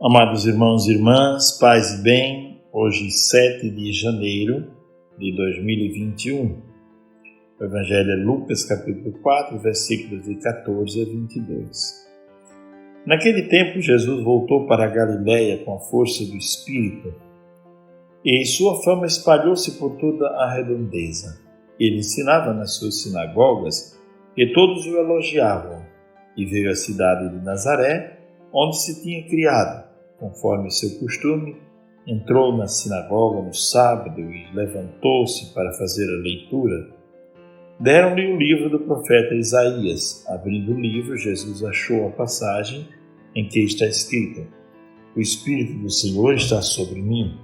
Amados irmãos e irmãs, paz e bem, hoje 7 de janeiro de 2021. O Evangelho é Lucas, capítulo 4, versículos de 14 a 22. Naquele tempo, Jesus voltou para a Galiléia com a força do Espírito, e sua fama espalhou-se por toda a redondeza. Ele ensinava nas suas sinagogas, e todos o elogiavam, e veio à cidade de Nazaré, onde se tinha criado. Conforme seu costume, entrou na sinagoga no sábado e levantou-se para fazer a leitura. Deram-lhe o livro do profeta Isaías. Abrindo o livro, Jesus achou a passagem em que está escrito: O Espírito do Senhor está sobre mim,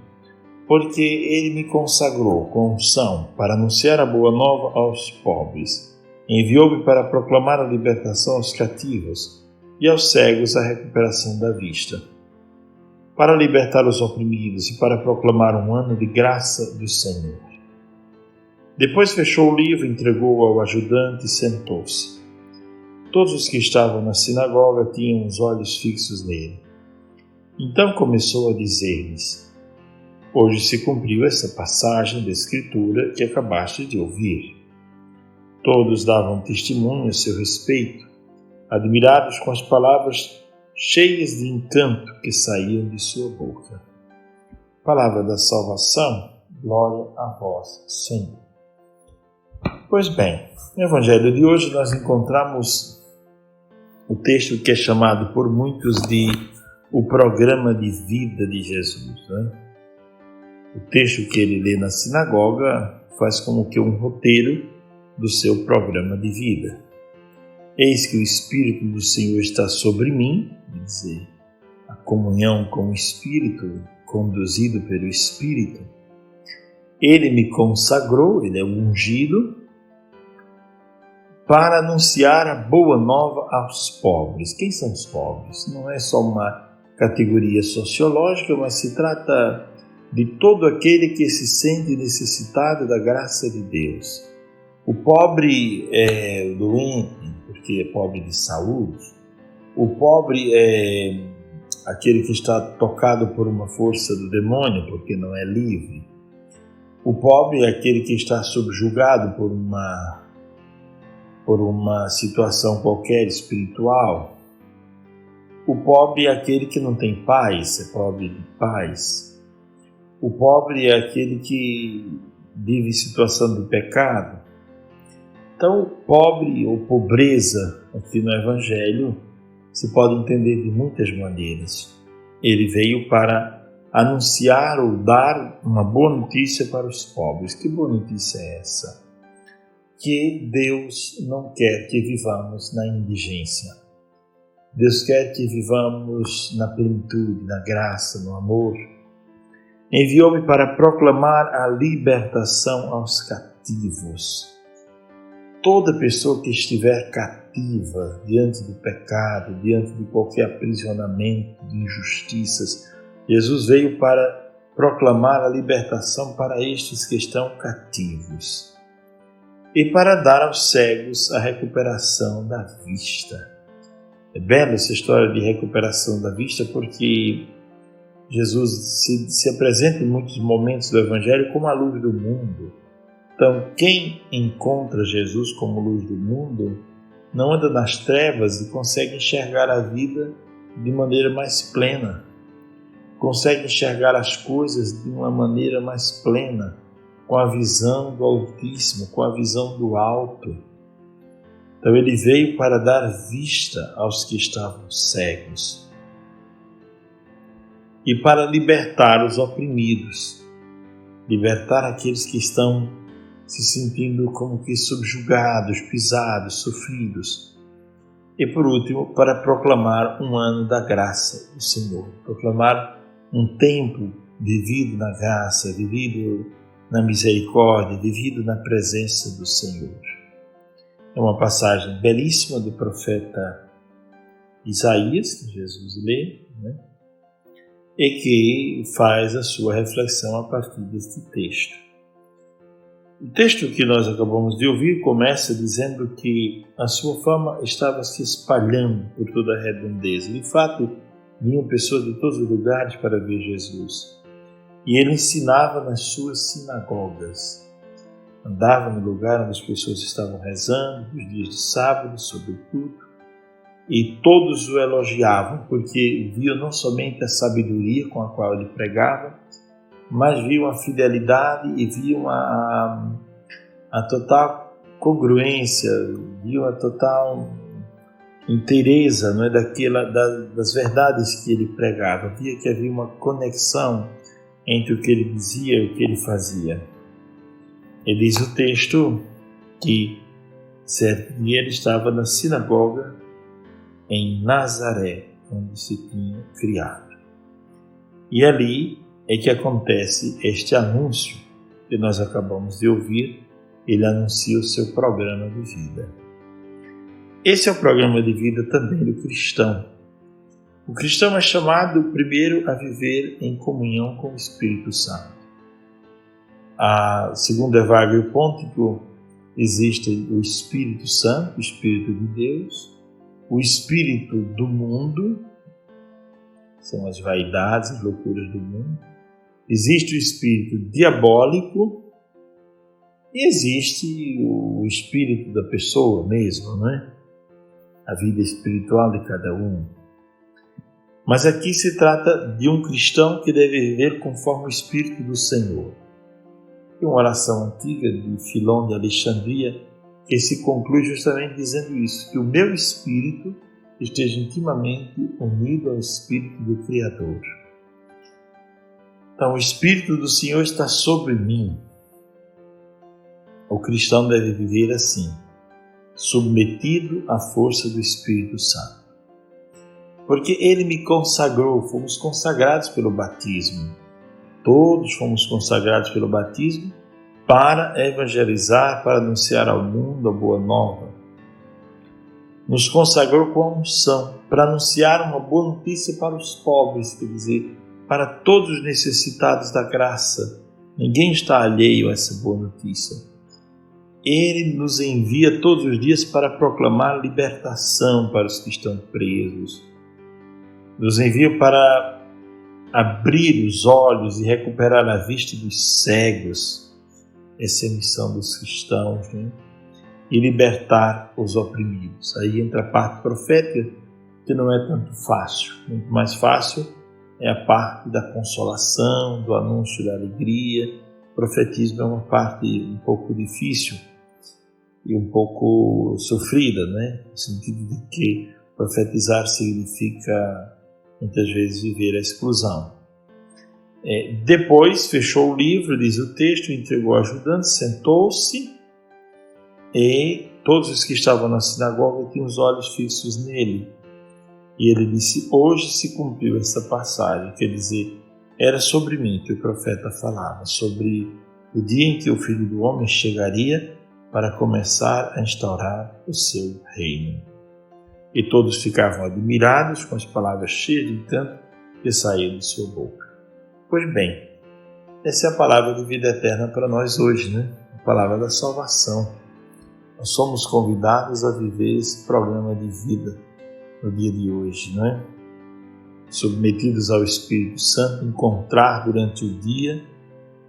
porque Ele me consagrou com unção para anunciar a boa nova aos pobres. Enviou-me para proclamar a libertação aos cativos e aos cegos a recuperação da vista, para libertar os oprimidos e para proclamar um ano de graça do Senhor. Depois fechou o livro, entregou-o ao ajudante e sentou-se. Todos os que estavam na sinagoga tinham os olhos fixos nele. Então começou a dizer-lhes: Hoje se cumpriu essa passagem da Escritura que acabaste de ouvir. Todos davam testemunho a seu respeito, admirados com as palavras cheias de encanto que saíam de sua boca. Palavra da salvação, glória a vós, Senhor. Pois bem, no Evangelho de hoje nós encontramos o texto que é chamado por muitos de o programa de vida de Jesus. O texto que ele lê na sinagoga faz como que um roteiro do seu programa de vida. Eis que o Espírito do Senhor está sobre mim, quer dizer, a comunhão com o Espírito, conduzido pelo Espírito. Ele me consagrou, ele é o ungido, para anunciar a boa nova aos pobres. Quem são os pobres? Não é só uma categoria sociológica, mas se trata de todo aquele que se sente necessitado da graça de Deus. O pobre é o doente, porque é pobre de saúde. O pobre é aquele que está tocado por uma força do demônio, porque não é livre. O pobre é aquele que está subjugado por uma situação qualquer espiritual. O pobre é aquele que não tem paz, é pobre de paz. O pobre é aquele que vive em situação de pecado. Então, pobre ou pobreza, aqui no Evangelho, se pode entender de muitas maneiras. Ele veio para anunciar ou dar uma boa notícia para os pobres. Que boa notícia é essa? Que Deus não quer que vivamos na indigência. Deus quer que vivamos na plenitude, na graça, no amor. Enviou-me para proclamar a libertação aos cativos. Toda pessoa que estiver cativa diante do pecado, diante de qualquer aprisionamento, de injustiças, Jesus veio para proclamar a libertação para estes que estão cativos e para dar aos cegos a recuperação da vista. É bela essa história de recuperação da vista, porque Jesus se apresenta em muitos momentos do Evangelho como a luz do mundo. Então, quem encontra Jesus como luz do mundo não anda nas trevas e consegue enxergar a vida de maneira mais plena, consegue enxergar as coisas de uma maneira mais plena, com a visão do Altíssimo, com a visão do alto. Então, ele veio para dar vista aos que estavam cegos e para libertar os oprimidos, libertar aqueles que estão se sentindo como que subjugados, pisados, sofridos. E por último, para proclamar um ano da graça do Senhor, proclamar um tempo vivido na graça, vivido na misericórdia, vivido na presença do Senhor. É uma passagem belíssima do profeta Isaías, que Jesus lê, e que faz a sua reflexão a partir deste texto. O texto que nós acabamos de ouvir começa dizendo que a sua fama estava se espalhando por toda a redondeza. De fato, Vinham pessoas de todos os lugares para ver Jesus. E ele ensinava nas suas sinagogas. Andava no lugar onde as pessoas estavam rezando, nos dias de sábado, sobretudo. E todos o elogiavam, porque viam não somente a sabedoria com a qual ele pregava, mas viam a fidelidade e viam a total congruência, viam a total inteireza, não é, das verdades que ele pregava. Via que havia uma conexão entre o que ele dizia e o que ele fazia. E diz o texto que certo dia ele estava na sinagoga em Nazaré, onde se tinha criado. E ali é que acontece este anúncio que nós acabamos de ouvir. Ele anuncia o seu programa de vida. Esse é o programa de vida também do cristão. O cristão é chamado primeiro a viver em comunhão com o Espírito Santo. Segundo Evagrio Pontico, existe o Espírito Santo, o Espírito de Deus, o espírito do mundo, são as vaidades, as loucuras do mundo. Existe o espírito diabólico e existe o espírito da pessoa mesmo, não é? A vida espiritual de cada um. Mas aqui se trata de um cristão que deve viver conforme o Espírito do Senhor. Tem uma oração antiga de Filon de Alexandria que se conclui justamente dizendo isso, que o meu espírito esteja intimamente unido ao Espírito do Criador. Então, o Espírito do Senhor está sobre mim. O cristão deve viver assim, submetido à força do Espírito Santo. Porque Ele me consagrou, fomos consagrados pelo batismo. Todos fomos consagrados pelo batismo para evangelizar, para anunciar ao mundo a boa nova. Nos consagrou com a unção, para anunciar uma boa notícia para os pobres, quer dizer, para todos os necessitados da graça. Ninguém está alheio a essa boa notícia. Ele nos envia todos os dias para proclamar libertação para os que estão presos. Nos envia para abrir os olhos e recuperar a vista dos cegos. Essa é a missão dos cristãos, né? E libertar os oprimidos. Aí entra a parte profética, que não é tanto fácil. Muito mais fácil é a parte da consolação, do anúncio da alegria. O profetismo é uma parte um pouco difícil e um pouco sofrida, né? No sentido de que profetizar significa, muitas vezes, viver a exclusão. Depois fechou o livro, diz o texto, entregou ao ajudante, sentou-se e todos os que estavam na sinagoga tinham os olhos fixos nele. E ele disse, hoje se cumpriu essa passagem, quer dizer, era sobre mim que o profeta falava, sobre o dia em que o Filho do Homem chegaria para começar a instaurar o seu reino. E todos ficavam admirados com as palavras cheias de encanto que saíam de sua boca. Pois bem, essa é a palavra de vida eterna para nós hoje, né? A palavra da salvação. Nós somos convidados a viver esse programa de vida no dia de hoje, não é? Submetidos ao Espírito Santo, encontrar durante o dia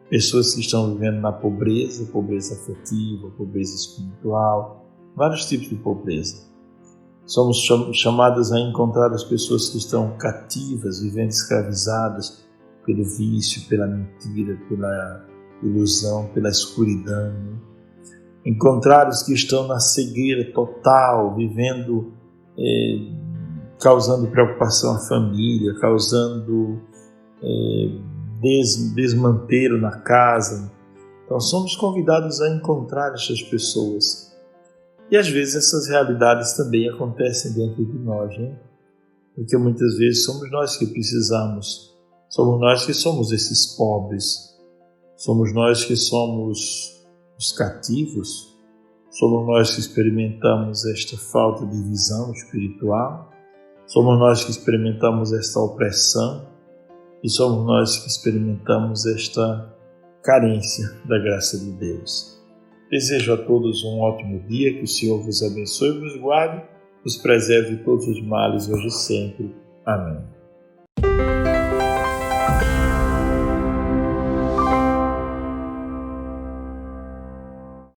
pessoas que estão vivendo na pobreza afetiva, pobreza espiritual, vários tipos de pobreza. Somos chamados a encontrar as pessoas que estão cativas, vivendo escravizadas pelo vício, pela mentira, pela ilusão, pela escuridão. Né? Encontrar os que estão na cegueira total, vivendo, causando preocupação à família, causando desmantelo na casa. Então somos convidados a encontrar essas pessoas. E às vezes essas realidades também acontecem dentro de nós, né? Porque muitas vezes somos nós que precisamos, somos nós que somos esses pobres, somos nós que somos os cativos, somos nós que experimentamos esta falta de visão espiritual, somos nós que experimentamos esta opressão e somos nós que experimentamos esta carência da graça de Deus. Desejo a todos um ótimo dia, que o Senhor vos abençoe e vos guarde, vos preserve de todos os males hoje e sempre. Amém.